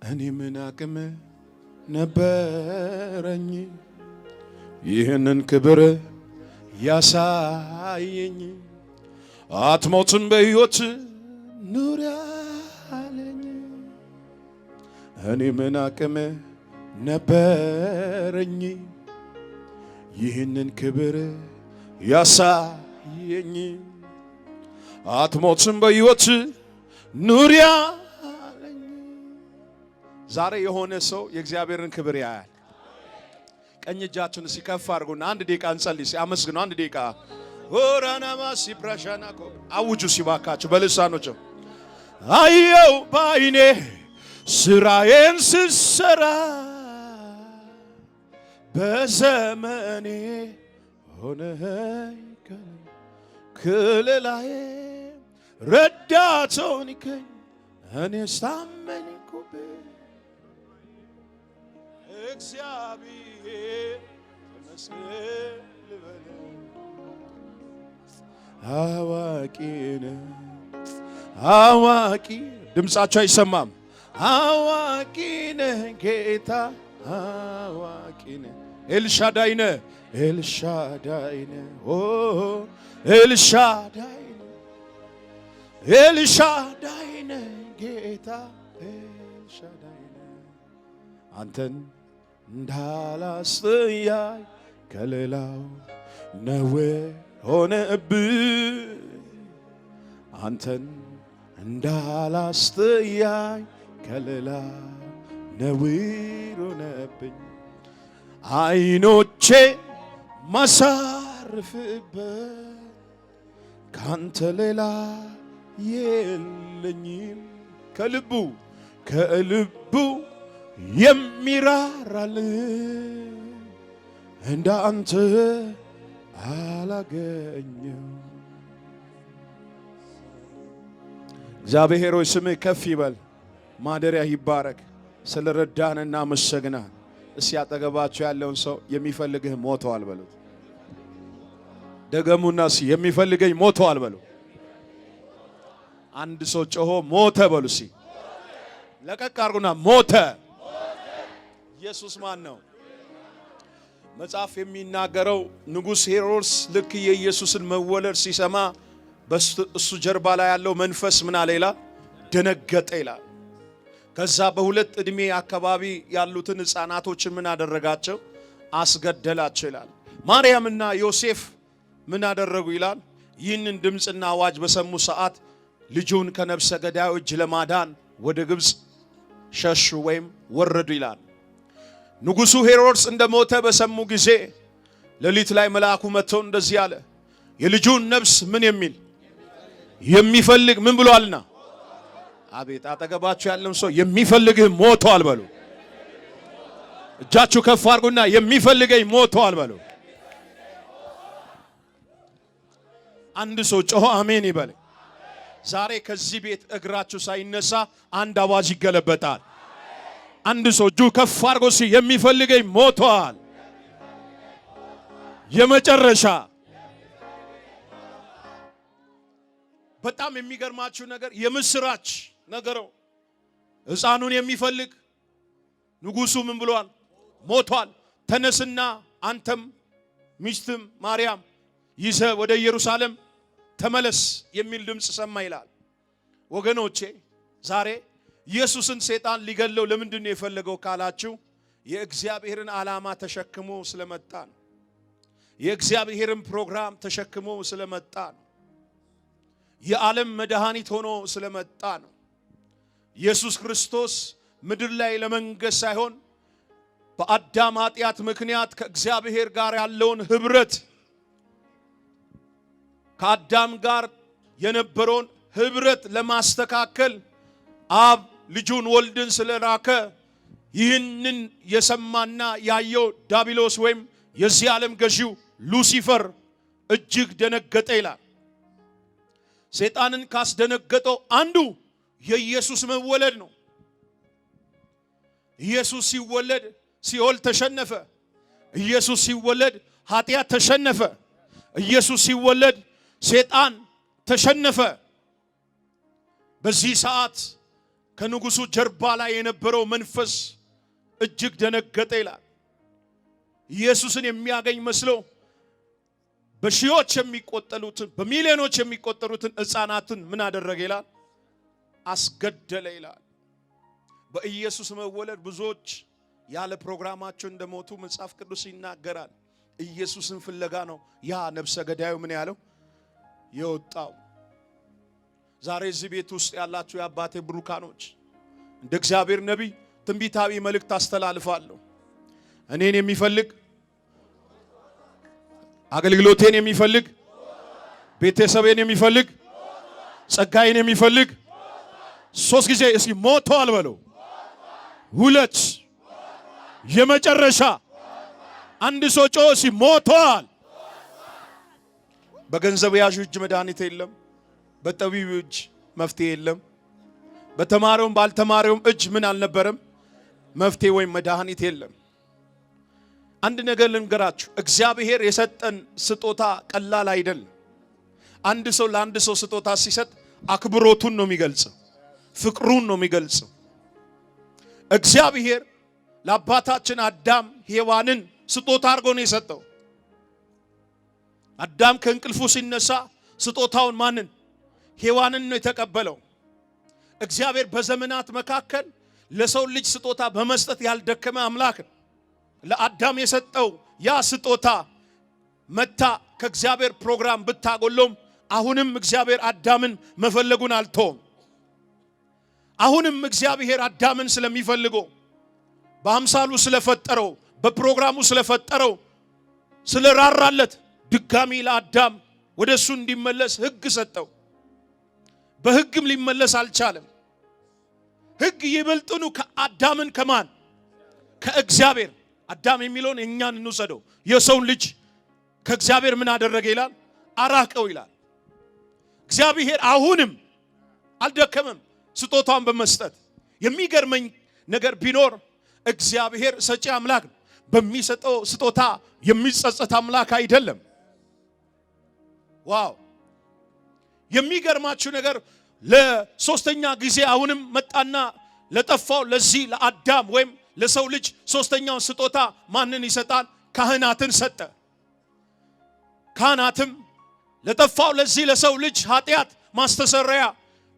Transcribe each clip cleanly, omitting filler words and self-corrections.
እኔ ምን አቅም ነበረኝ ይህንን ክብር ያሳየኝ አትሞትም በሕይወት ኑር ያለኝ እኔ ምን አቅም ነበረኝ ይህንን ክብር ያሳየኝ አትሞትም በሕይወት ኑር ያለኝ ዛሬ የሆነ ሰው የእግዚአብሔርን ክብር ያያል ቀኝ እጃችሁን ሲከፍ አድርጉና አንድ ደቂቃ እንጸልይ ሲያመስግኑ አንድ ደቂቃ ኦራናማ ሲፕራሻናኮ አውጁ ሲባካችሁ በልሳኖች አየው ባይኔ ስራዬን ስሰራ በዘመኔ ሆነኝ ክልላዬ ረዳቶኝከኝ እኔስ ታመንኩብህ እግዚአብሔር ተመስገን ልበል አዋቂ ድምጻቸው አይሰማም አዋቂ ነህ ጌታ አዋቂ ነህ ኤልሻዳይ ነህ ኦ ኤልሻዳይ ነህ ጌታ ኤልሻዳይ ነህ አንተን እንዳላስተያይ ከሌላው ነው ሆነብኝ አንተን እንዳላስተያይ ከሌላው ነው ሆነብኝ አይኖቼ ማሳርፍበት ካንተ ሌላ የለኝም ከልቡ የሚራራል እንደ አንተ አላገኘው እግዚአብሔር ሆይ ስምህ ከፍ ይበል ማደሪያ ይባረክ ስለረዳን እናመሰግናለን እስኪ አጠገባችሁ ያለውን ሰው የሚፈልግህ ሞተዋል በሉት ደገሙና እስኪ የሚፈልገኝ ሞተዋል በሉ አንድ ሰው ጮሆ ሞተ በሉ እስኪ ለቀቅ አድርጉና ሞተ ኢየሱስ ማን ነው መጽሐፍ የሚናገረው ንጉሥ ሄሮድስ ልክ የኢየሱስን መወለድ ሲሰማ በእሱ ጀርባ ላይ ያለው መንፈስ ምን አለ ይላል ደነገጠ ይላል ከዛ በሁለት ዕድሜ አካባቢ ያሉትን ሕፃናቶችን ምን አደረጋቸው አስገደላቸው ይላል ማርያምና ዮሴፍ ምን አደረጉ ይላል ይህንን ድምጽና አዋጅ በሰሙ ሰዓት ልጁን ከነፍሰ ገዳዩ እጅ ለማዳን ወደ ግብጽ ሸሹ ወይም ወረዱ ይላል ንጉሡ ሄሮድስ እንደሞተ በሰሙ ጊዜ ሌሊት ላይ መልአኩ መጥቶ እንደዚህ አለ የልጁን ነፍስ ምን የሚፈልግ ምን ብሏልና አቤት አጠገባችሁ ያለው ሰው የሚፈልግህ ሞቷል በሉ እጃችሁ ከፍ አድርጉና የሚፈልገኝ ሞቷል በሉ አንድ ሰው ጮሆ አሜን ይበል ዛሬ ከዚህ ቤት እግራችሁ ሳይነሳ አንድ አዋጅ ይገለበጣል አንድ ሰው እጁ ከፍ አድርጎ የሚፈልገኝ ሞቷል የመጨረሻ በጣም የሚገርማችሁ ነገር የምስራች ነገረው ሕፃኑን የሚፈልግ ንጉሡ ምን ብሏል ሞቷል ተነስና አንተም ሚስትም ማርያም ይዘህ ወደ ኢየሩሳሌም ተመለስ የሚል ድምጽ ሰማ ይላል ወገኖቼ ዛሬ ኢየሱስን ሰይጣን ሊገለው ለምንድን ነው የፈለገው ካላችሁ የእግዚአብሔርን ዓላማ ተሸክሞ ስለመጣ ነው የእግዚአብሔርን ፕሮግራም ተሸክሞ ስለመጣ ነው የዓለም መድኃኒት ሆኖ ስለመጣ ነው ኢየሱስ ክርስቶስ ምድር ላይ ለመንገስ ሳይሆን በአዳም ኃጢአት ምክንያት ከእግዚአብሔር ጋር ያለውን ህብረት ከአዳም ጋር የነበረውን ህብረት ለማስተካከል አብ ልጁን ወልድን ስለላከ ይህንን የሰማና ያየው ዳቢሎስ ወይም የዚህ ዓለም ገዢው ሉሲፈር እጅግ ደነገጠ ይላል ሰይጣንን ካስደነገጠው አንዱ የኢየሱስ መወለድ ነው ኢየሱስ ሲወለድ ሲኦል ተሸነፈ ኢየሱስ ሲወለድ ኃጢአት ተሸነፈ ኢየሱስ ሲወለድ ሰይጣን ተሸነፈ በዚህ ሰዓት ከንጉሱ ጀርባ ላይ የነበረው መንፈስ እጅግ ደነገጠ ይላል። ኢየሱስን የሚያገኝ መስሎ በሺዎች የሚቆጠሩትን በሚሊዮኖች የሚቆጠሩትን ሕፃናትን ምን አደረገ ይላል? አስገደለ ይላል። በኢየሱስ መወለድ ብዙዎች ያለ ፕሮግራማቸው እንደሞቱ መጽሐፍ ቅዱስ ይናገራል። ኢየሱስን ፍለጋ ነው ያ ነፍሰ ገዳዩ ምን ያለው የወጣው። ዛሬ እዚህ ቤት ውስጥ ያላችሁ የአባቴ ብሩካኖች እንደ እግዚአብሔር ነቢይ ትንቢታዊ መልእክት አስተላልፋለሁ። እኔን የሚፈልግ አገልግሎቴን የሚፈልግ ቤተሰቤን የሚፈልግ ጸጋዬን የሚፈልግ ሶስት ጊዜ እስኪ ሞቷል በለው። ሁለት የመጨረሻ አንድ ሰው ጮህ እስኪ ሞቷል። በገንዘብ ያዡ እጅ መድኃኒት የለም። በጠቢብ እጅ መፍትሄ የለም። በተማረውም ባልተማረውም እጅ ምን አልነበረም መፍትሄ ወይም መድኃኒት የለም። አንድ ነገር ልንገራችሁ፣ እግዚአብሔር የሰጠን ስጦታ ቀላል አይደለም። አንድ ሰው ለአንድ ሰው ስጦታ ሲሰጥ አክብሮቱን ነው የሚገልጸው፣ ፍቅሩን ነው የሚገልጸው። እግዚአብሔር ለአባታችን አዳም ሔዋንን ስጦታ አድርጎ ነው የሰጠው። አዳም ከእንቅልፉ ሲነሳ ስጦታውን ማንን? ሔዋንን ነው የተቀበለው። እግዚአብሔር በዘመናት መካከል ለሰው ልጅ ስጦታ በመስጠት ያልደከመ አምላክ ነው። ለአዳም የሰጠው ያ ስጦታ መታ ከእግዚአብሔር ፕሮግራም ብታጎሎም አሁንም እግዚአብሔር አዳምን መፈለጉን አልተውም። አሁንም እግዚአብሔር አዳምን ስለሚፈልገው በአምሳሉ ስለፈጠረው በፕሮግራሙ ስለፈጠረው ስለራራለት ድጋሚ ለአዳም ወደሱ እንዲመለስ ሕግ ሰጠው። በሕግም ሊመለስ አልቻለም። ሕግ ይበልጥኑ ከአዳምን ከማን? ከእግዚአብሔር። አዳም የሚለውን እኛን እንውሰደው። የሰውን ልጅ ከእግዚአብሔር ምን አደረገ ይላል? አራቀው ይላል። እግዚአብሔር አሁንም አልደከመም ስጦታውን በመስጠት። የሚገርመኝ ነገር ቢኖር እግዚአብሔር ሰጪ አምላክ ነው። በሚሰጠው ስጦታ የሚጸጸት አምላክ አይደለም። ዋው! የሚገርማችሁ ነገር ለሶስተኛ ጊዜ አሁንም መጣና ለጠፋው ለዚህ ለአዳም ወይም ለሰው ልጅ ሶስተኛውን ስጦታ ማንን ይሰጣል? ካህናትን ሰጠ። ካህናትም ለጠፋው ለዚህ ለሰው ልጅ ኃጢአት ማስተሰረያ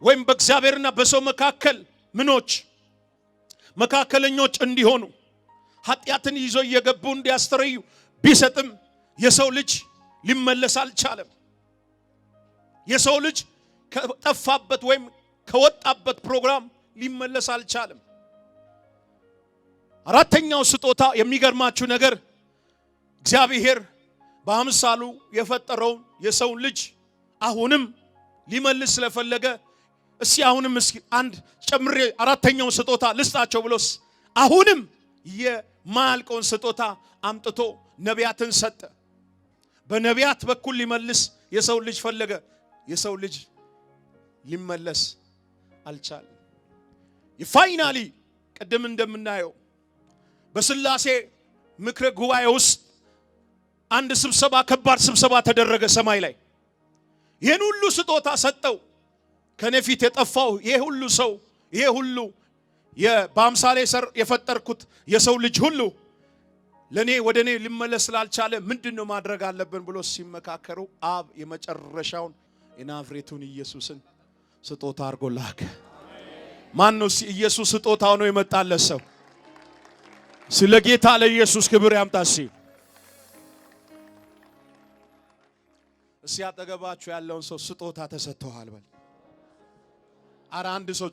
ወይም በእግዚአብሔርና በሰው መካከል ምኖች መካከለኞች እንዲሆኑ ኃጢአትን ይዞ እየገቡ እንዲያስተረዩ ቢሰጥም የሰው ልጅ ሊመለስ አልቻለም። የሰው ልጅ ከጠፋበት ወይም ከወጣበት ፕሮግራም ሊመለስ አልቻለም። አራተኛው ስጦታ የሚገርማችሁ ነገር እግዚአብሔር በአምሳሉ የፈጠረውን የሰው ልጅ አሁንም ሊመልስ ስለፈለገ እስኪ አሁንም እስኪ አንድ ጨምሬ አራተኛውን ስጦታ ልስጣቸው ብሎስ አሁንም የማያልቀውን ስጦታ አምጥቶ ነቢያትን ሰጠ። በነቢያት በኩል ሊመልስ የሰው ልጅ ፈለገ። የሰው ልጅ ሊመለስ አልቻለም። የፋይናሊ ቀደም እንደምናየው በስላሴ ምክረ ጉባኤ ውስጥ አንድ ስብሰባ ከባድ ስብሰባ ተደረገ ሰማይ ላይ። ይሄን ሁሉ ስጦታ ሰጠው። ከኔ ፊት የጠፋው ይሄ ሁሉ ሰው ይሄ ሁሉ በአምሳሌ ሰር የፈጠርኩት የሰው ልጅ ሁሉ ለኔ ወደኔ ሊመለስ ስላልቻለ ምንድነው ማድረግ አለብን ብሎ ሲመካከሩ አብ የመጨረሻውን የናዝሬቱን ኢየሱስን ስጦታ አድርጎ ላከ። ማን ነው ኢየሱስ ስጦታው ነው የመጣለት ሰው? ስለ ጌታ ለኢየሱስ ክብር ያምጣሲ። እስኪ አጠገባችሁ ያለውን ሰው ስጦታ ተሰጥቷል በል። አረ አንድ ሰው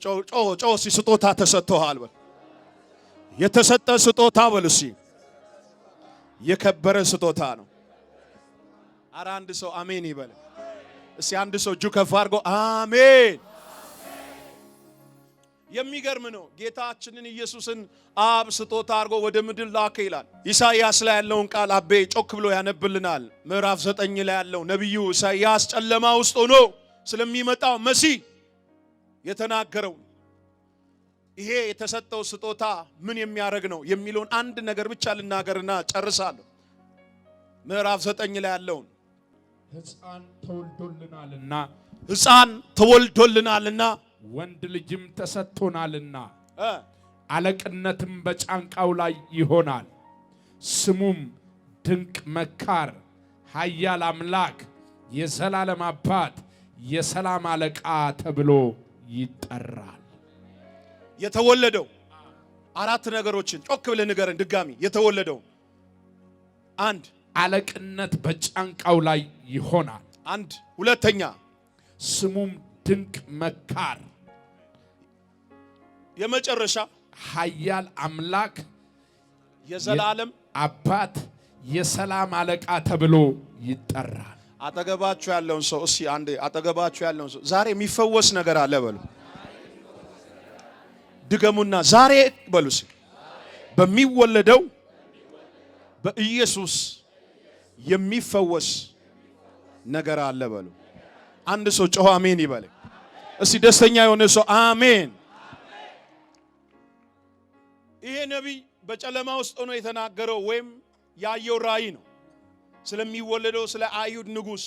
ጮ ስጦታ ተሰጥቷል በል። የተሰጠ ስጦታ በል እስኪ የከበረ ስጦታ ነው። አረ አንድ ሰው አሜን ይበል እስኪ። አንድ ሰው እጁ ከፍ አድርጎ አሜን። የሚገርም ነው። ጌታችንን ኢየሱስን አብ ስጦታ አድርጎ ወደ ምድር ላከ ይላል። ኢሳይያስ ላይ ያለውን ቃል አቤ ጮክ ብሎ ያነብልናል። ምዕራፍ 9 ላይ ያለው ነብዩ ኢሳይያስ ጨለማ ውስጥ ሆኖ ስለሚመጣው መሲህ የተናገረው ይሄ የተሰጠው ስጦታ ምን የሚያደርግ ነው የሚለውን አንድ ነገር ብቻ ልናገርና ጨርሳለሁ። ምዕራፍ 9 ላይ ያለውን ሕፃን ተወልዶልናልና ወንድ ልጅም ተሰጥቶናልና አለቅነትም በጫንቃው ላይ ይሆናል። ስሙም ድንቅ መካር፣ ኃያል አምላክ፣ የዘላለም አባት፣ የሰላም አለቃ ተብሎ ይጠራል። የተወለደው አራት ነገሮችን ጮክ ብለህ ንገረን ድጋሚ። የተወለደው አንድ አለቅነት በጫንቃው ላይ ይሆናል። አንድ ሁለተኛ ስሙም ድንቅ መካር፣ የመጨረሻ ኃያል አምላክ፣ የዘላለም አባት፣ የሰላም አለቃ ተብሎ ይጠራል። አጠገባችሁ ያለውን ሰው እስቲ አንዴ አጠገባችሁ ያለውን ሰው ዛሬ የሚፈወስ ነገር አለ በሉ። ድገሙና ዛሬ በሉ እስኪ በሚወለደው በኢየሱስ የሚፈወስ ነገር አለ በሉ። አንድ ሰው ጮሆ አሜን ይበል። እስቲ ደስተኛ የሆነ ሰው አሜን። ይሄ ነቢይ በጨለማ ውስጥ ሆኖ የተናገረው ወይም ያየው ራእይ ነው። ስለሚወለደው ስለ አይሁድ ንጉሥ፣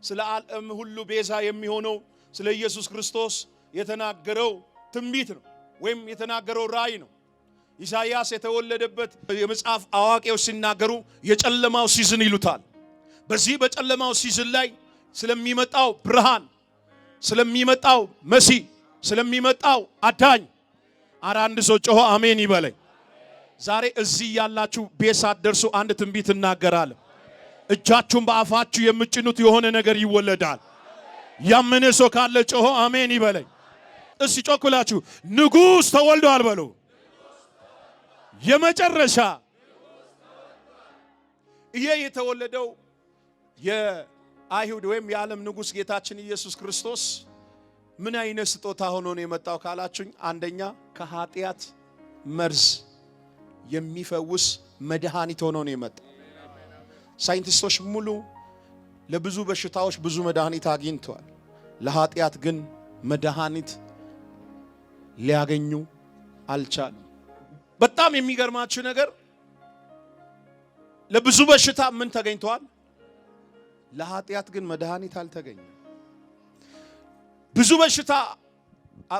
ስለ ዓለም ሁሉ ቤዛ የሚሆነው ስለ ኢየሱስ ክርስቶስ የተናገረው ትንቢት ነው ወይም የተናገረው ራእይ ነው። ኢሳይያስ የተወለደበት የመጽሐፍ አዋቂዎች ሲናገሩ የጨለማው ሲዝን ይሉታል። በዚህ በጨለማው ሲዝን ላይ ስለሚመጣው ብርሃን፣ ስለሚመጣው መሲህ፣ ስለሚመጣው አዳኝ አንድ ሰው ጮሆ አሜን ይበለኝ። ዛሬ እዚህ ያላችሁ ቤት ሳትደርሱ አንድ ትንቢት እናገራለሁ። እጃችሁን በአፋችሁ የምጭኑት የሆነ ነገር ይወለዳል። ያመነ ሰው ካለ ጮሆ አሜን ይበለኝ። እስቲ ጮኩላችሁ ንጉሥ ተወልዷል በሉ። የመጨረሻ ይሄ የተወለደው የአይሁድ ወይም የዓለም ንጉሥ ጌታችን ኢየሱስ ክርስቶስ ምን አይነት ስጦታ ሆኖ ነው የመጣው ካላችሁኝ፣ አንደኛ ከኃጢአት መርዝ የሚፈውስ መድኃኒት ሆኖ ነው የመጣው። ሳይንቲስቶች ሙሉ ለብዙ በሽታዎች ብዙ መድኃኒት አግኝተዋል። ለኃጢአት ግን መድኃኒት ሊያገኙ አልቻሉም። በጣም የሚገርማችሁ ነገር ለብዙ በሽታ ምን ተገኝቷል? ለኃጢአት ግን መድኃኒት አልተገኘም። ብዙ በሽታ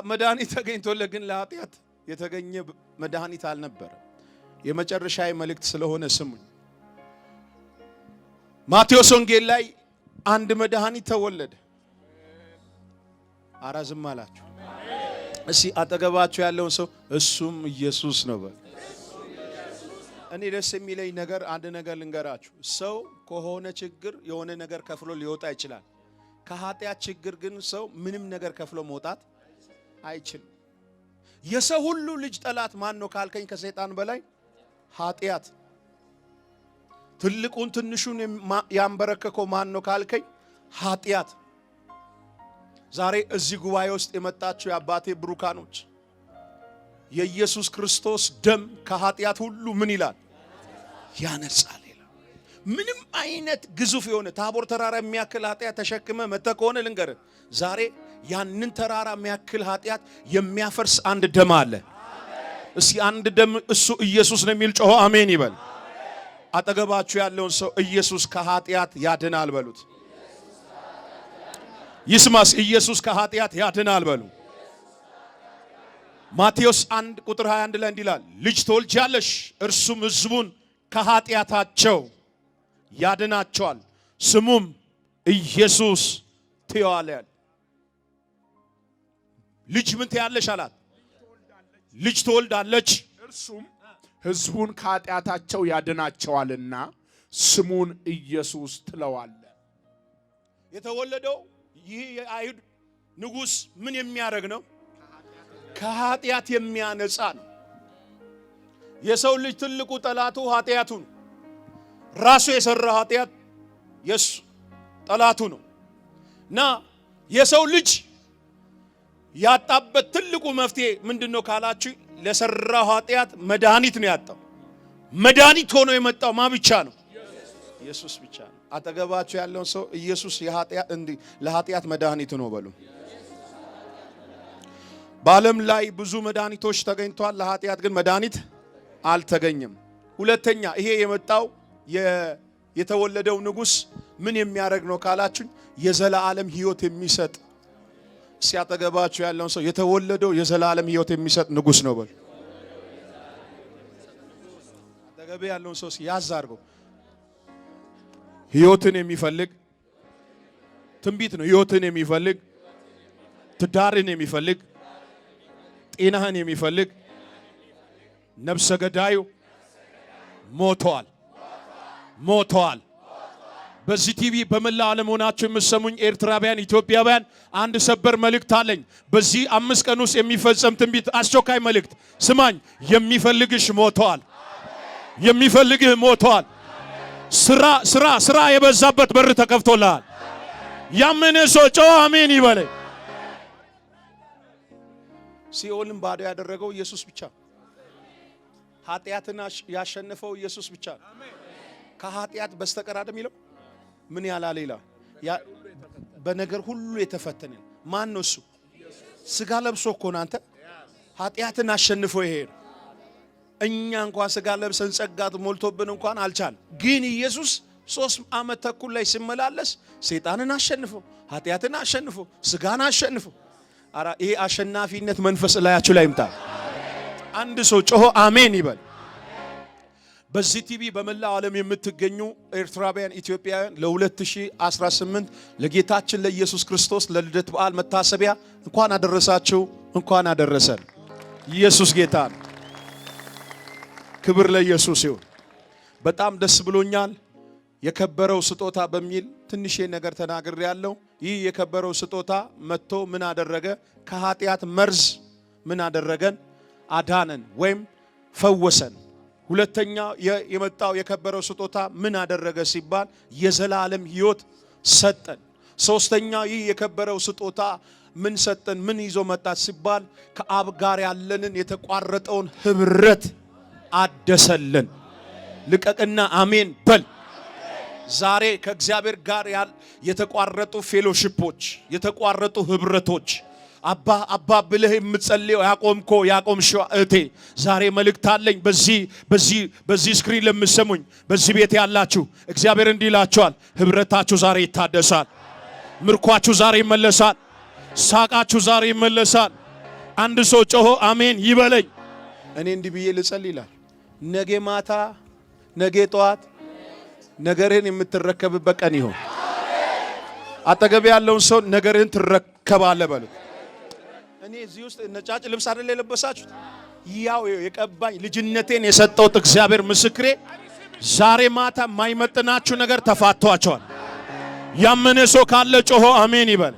መድኃኒት ተገኝቶለት ግን ለኃጢአት የተገኘ መድኃኒት አልነበረም። የመጨረሻዊ መልእክት ስለሆነ ስሙኝ። ማቴዎስ ወንጌል ላይ አንድ መድኃኒት ተወለደ። አራዝም አላችሁ። እስቲ አጠገባችሁ ያለውን ሰው እሱም ኢየሱስ ነው በል። እኔ ደስ የሚለኝ ነገር አንድ ነገር ልንገራችሁ። ሰው ከሆነ ችግር የሆነ ነገር ከፍሎ ሊወጣ ይችላል። ከኃጢአት ችግር ግን ሰው ምንም ነገር ከፍሎ መውጣት አይችልም። የሰው ሁሉ ልጅ ጠላት ማን ነው ካልከኝ ከሰይጣን በላይ ኃጢአት። ትልቁን ትንሹን ያንበረከከው ማን ነው ካልከኝ ኃጢአት። ዛሬ እዚህ ጉባኤ ውስጥ የመጣችሁ የአባቴ ብሩካኖች የኢየሱስ ክርስቶስ ደም ከኃጢአት ሁሉ ምን ይላል? ያነጻል ይላል። ምንም አይነት ግዙፍ የሆነ ታቦር ተራራ የሚያክል ኃጢአት ተሸክመ መጥተህ ከሆነ ልንገርህ ዛሬ ያንን ተራራ የሚያክል ኃጢአት የሚያፈርስ አንድ ደም አለ። እስቲ አንድ ደም እሱ ኢየሱስ ነው የሚል ጮሆ አሜን ይበል። አጠገባችሁ ያለውን ሰው ኢየሱስ ከኃጢአት ያድናል በሉት። ይስማስ ኢየሱስ ከኃጢአት ያድናል በሉ። ማቴዎስ 1 ቁጥር 21 ላይ እንዲላል ልጅ ትወልጃለሽ፣ እርሱም ሕዝቡን ከኃጢአታቸው ያድናቸዋል፣ ስሙም ኢየሱስ ትይዋለሽ። ልጅ ምን ትያለሽ አላት? ልጅ ትወልዳለች፣ እርሱም ሕዝቡን ከኃጢአታቸው ያድናቸዋልና ስሙን ኢየሱስ ትለዋለ። የተወለደው ይህ የአይሁድ ንጉሥ ምን የሚያደርግ ነው? ከኃጢአት የሚያነጻ ነው። የሰው ልጅ ትልቁ ጠላቱ ኃጢአቱ ነው። ራሱ የሰራ ኃጢአት የሱ ጠላቱ ነው እና የሰው ልጅ ያጣበት ትልቁ መፍትሄ ምንድነው ካላችሁ ለሰራው ኃጢአት መድኃኒት ነው ያጣው። መድኃኒት ሆኖ የመጣው ማ ብቻ ነው? ኢየሱስ ብቻ ነው። አጠገባችሁ ያለውን ሰው ኢየሱስ ለኃጢአት መድኃኒት ነው በሉ። በዓለም ላይ ብዙ መድኃኒቶች ተገኝተዋል። ለኃጢአት ግን መድኃኒት አልተገኘም። ሁለተኛ ይሄ የመጣው የተወለደው ንጉሥ ምን የሚያደርግ ነው ካላችሁ የዘላለም ሕይወት የሚሰጥ ሲያጠገባችሁ ያለውን ሰው የተወለደው የዘላለም ሕይወት የሚሰጥ ንጉሥ ነው በል። አጠገብ ያለውን ሰው ያዝ አድርገው። ሕይወትን የሚፈልግ ትንቢት ነው። ሕይወትን የሚፈልግ ትዳርን የሚፈልግ ጤናህን የሚፈልግ ነፍሰ ገዳዩ ሞቷል፣ ሞቷል። በዚህ ቲቪ በመላ ዓለም ሆናችሁ የምትሰሙኝ ኤርትራውያን፣ ኢትዮጵያውያን አንድ ሰበር መልእክት አለኝ። በዚህ 5 ቀን ውስጥ የሚፈጸም ትንቢት አስቸኳይ መልእክት ስማኝ። የሚፈልግሽ ሞቷል፣ የሚፈልግህ ሞቷል። ስራ የበዛበት በር ተከፍቶልሃል። ያመነ ሰው ጮህ አሜን ይበለኝ። ሲኦልን ባዶ ያደረገው ኢየሱስ ብቻ፣ ኃጢአትን ያሸነፈው ኢየሱስ ብቻ። ከኃጢአት በስተቀር አይደል የሚለው ምን ያላል ይላል። በነገር ሁሉ የተፈተነ ማን ነው እሱ? ስጋ ለብሶ እኮ ነው አንተ ኃጢአትን አሸንፎ ይሄድ። እኛ እንኳን ስጋ ለብሰን ጸጋት ሞልቶብን እንኳን አልቻል። ግን ኢየሱስ 3 ዓመት ተኩል ላይ ሲመላለስ ሰይጣንን አሸንፎ ኃጢአትን አሸንፎ ስጋን አሸንፎ፣ አራ ይሄ አሸናፊነት መንፈስ ላያችሁ ላይ ይምጣ። አንድ ሰው ጮሆ አሜን ይበል። በዚህ ቲቪ በመላው ዓለም የምትገኙ ኤርትራውያን፣ ኢትዮጵያውያን ለ2018 ለጌታችን ለኢየሱስ ክርስቶስ ለልደት በዓል መታሰቢያ እንኳን አደረሳችሁ፣ እንኳን አደረሰን። ኢየሱስ ጌታ ነው። ክብር ለኢየሱስ ይሁን። በጣም ደስ ብሎኛል። የከበረው ስጦታ በሚል ትንሽ ነገር ተናግሬያለሁ። ይህ የከበረው ስጦታ መጥቶ ምን አደረገ? ከኃጢአት መርዝ ምን አደረገን? አዳነን ወይም ፈወሰን። ሁለተኛ የመጣው የከበረው ስጦታ ምን አደረገ ሲባል የዘላለም ሕይወት ሰጠን። ሶስተኛ ይህ የከበረው ስጦታ ምን ሰጠን? ምን ይዞ መጣ ሲባል ከአብ ጋር ያለንን የተቋረጠውን ህብረት አደሰልን። ልቀቅና አሜን በል። ዛሬ ከእግዚአብሔር ጋር የተቋረጡ ፌሎሺፖች፣ የተቋረጡ ህብረቶች አባ ብለህ የምትጸልየው ያቆምሽው እህቴ ዛሬ መልእክት አለኝ። በዚህ ስክሪን ለምትሰሙኝ በዚህ ቤት ያላችሁ እግዚአብሔር እንዲህ ይላችኋል፣ ህብረታችሁ ዛሬ ይታደሳል። ምርኳችሁ ዛሬ ይመለሳል። ሳቃችሁ ዛሬ ይመለሳል። አንድ ሰው ጮሆ አሜን ይበለኝ። እኔ እንዲህ ብዬ ልጸልይ ይላል። ነገ ማታ፣ ነገ ጠዋት ነገርህን የምትረከብበት ቀን ይሁን። አጠገብ ያለውን ሰው ነገርህን ትረከባለህ በሉት። እኔ እዚህ ውስጥ ነጫጭ ልብስ አይደል የለበሳችሁት? ያው የቀባኝ ልጅነቴን የሰጠውት እግዚአብሔር ምስክሬ፣ ዛሬ ማታ የማይመጥናችሁ ነገር ተፋቷቸዋል። ያመነ ሰው ካለ ጮሆ አሜን ይበል።